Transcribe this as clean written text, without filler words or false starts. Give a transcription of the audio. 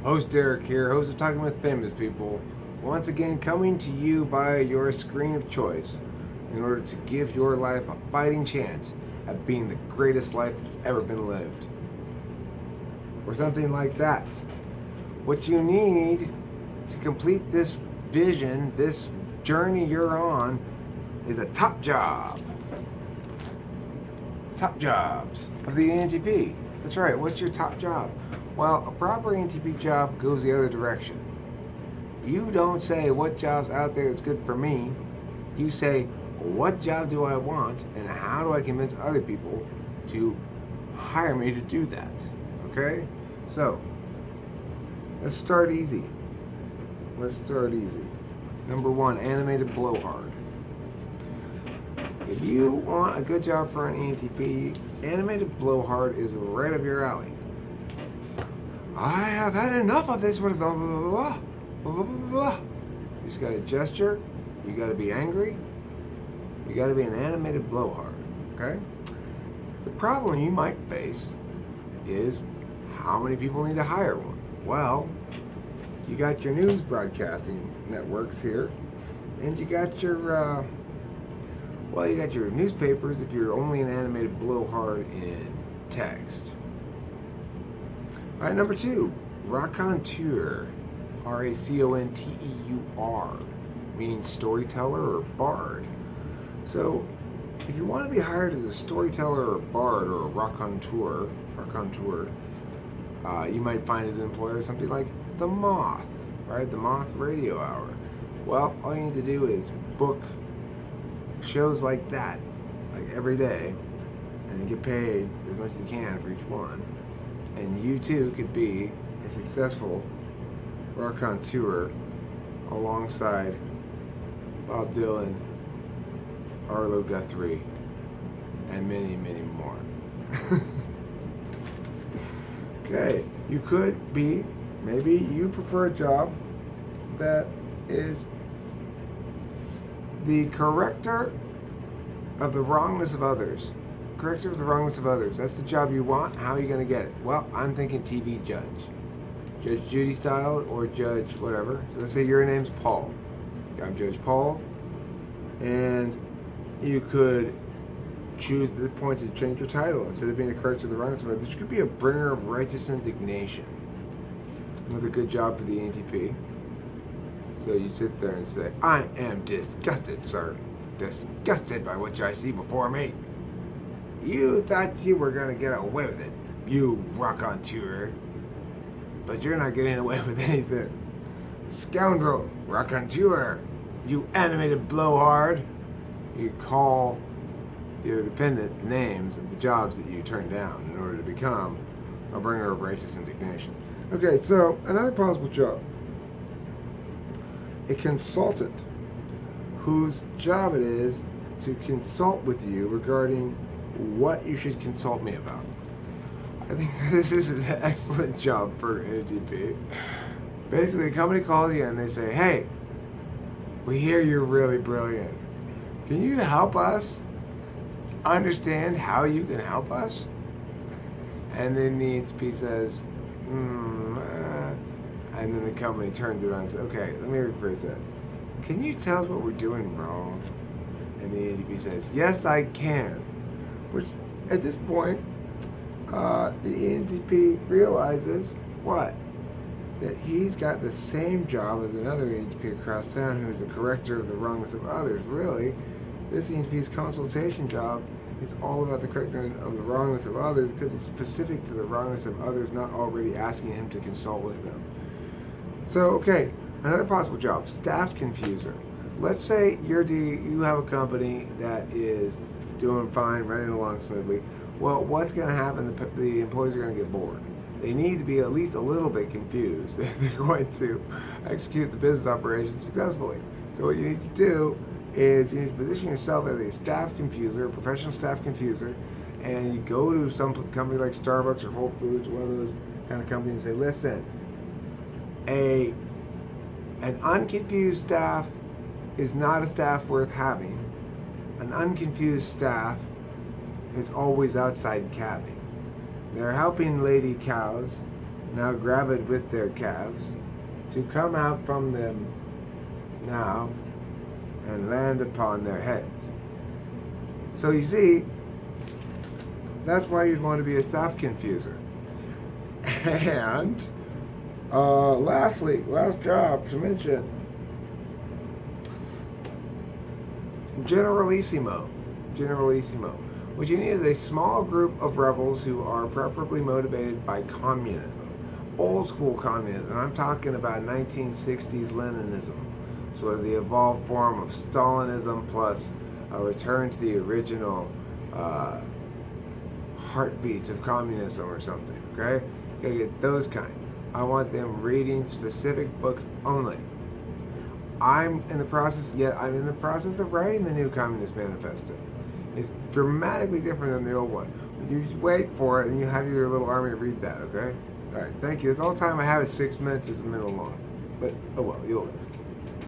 Host Derek here, host of Talking with Famous People. Once again, coming to you by your screen of choice in order to give your life a fighting chance at being the greatest life that's ever been lived. Or something like that. What you need to complete this vision, this journey you're on, is a top job. Top jobs of the ENTP. That's right, what's your top job? Well, a proper ENTP job goes the other direction. You don't say what job's out there that's good for me. You say, what job do I want and how do I convince other people to hire me to do that? Okay? So, let's start easy. Number one, Animated Blowhard. If you want a good job for an ENTP, Animated Blowhard is right up your alley. I have had enough of this. Blah, blah, blah, blah, blah, blah. You just gotta gesture. You gotta be angry. You gotta be an animated blowhard. Okay? The problem you might face is how many people need to hire one. Well, you got your news broadcasting networks here, and you got your you got your newspapers if you're only an animated blowhard in text. All right, number two, raconteur, R-A-C-O-N-T-E-U-R, meaning storyteller or bard. So, if you want to be hired as a storyteller or bard or a raconteur, you might find as an employer something like The Moth, right? The Moth Radio Hour. Well, all you need to do is book shows like that, like every day, and get paid as much as you can for each one. And you too could be a successful raconteur alongside Bob Dylan, Arlo Guthrie, and many, many more. Okay, you could be, maybe you prefer a job that is the corrector of the wrongness of others. Corrector of the wrongness of others. That's the job you want. How are you going to get it? Well, I'm thinking TV judge. Judge Judy style or Judge whatever. So let's say your name's Paul. I'm Judge Paul. And you could choose at this point to change your title. Instead of being a corrector of the wrongness of others, you could be a bringer of righteous indignation. Another good job for the ENTP. So you sit there and say, I am disgusted, sir. Disgusted by what I see before me. You thought you were going to get away with it, you raconteur. But you're not getting away with anything. Scoundrel, raconteur, you animated blowhard. You call your dependent names of the jobs that you turned down in order to become a bringer of righteous indignation. Okay, so another possible job. A consultant whose job it is to consult with you regarding what you should consult me about. I think this is an excellent job for an ENTP. Basically, a company calls you and they say, hey, we hear you're really brilliant. Can you help us understand how you can help us? And then the ENTP says, and then the company turns it around and says, okay, let me rephrase that. Can you tell us what we're doing wrong? And the ENTP says, yes, I can. Which, at this point, the ENTP realizes what? That he's got the same job as another ENTP across town who's a corrector of the wrongness of others. Really, this ENTP's consultation job is all about the correcting of the wrongness of others, except it's specific to the wrongness of others, not already asking him to consult with them. So, okay, another possible job, staff confuser. Let's say you have a company that is doing fine, running along smoothly. Well, what's going to happen? The employees are going to get bored. They need to be at least a little bit confused if they're going to execute the business operation successfully. So what you need to do is you need to position yourself as a staff confuser, a professional staff confuser, and you go to some company like Starbucks or Whole Foods, one of those kind of companies, and say, listen, an unconfused staff is not a staff worth having. An unconfused staff is always outside cabbing. They're helping lady cows now gravid with their calves, to come out from them now and land upon their heads. So you see, that's why you'd want to be a staff confuser. And lastly, last job to mention, Generalissimo. Generalissimo. What you need is a small group of rebels who are preferably motivated by communism. Old school communism. I'm talking about 1960s Leninism. Sort of the evolved form of Stalinism plus a return to the original heartbeats of communism or something, okay? You gotta get those kind. I want them reading specific books only. I'm in the process of writing the new Communist Manifesto. It's dramatically different than the old one. You just wait for it and you have your little army read that, okay? Alright, thank you. That's all the time I have. It's 6 minutes. It's a minute long. But, oh well, you'll live.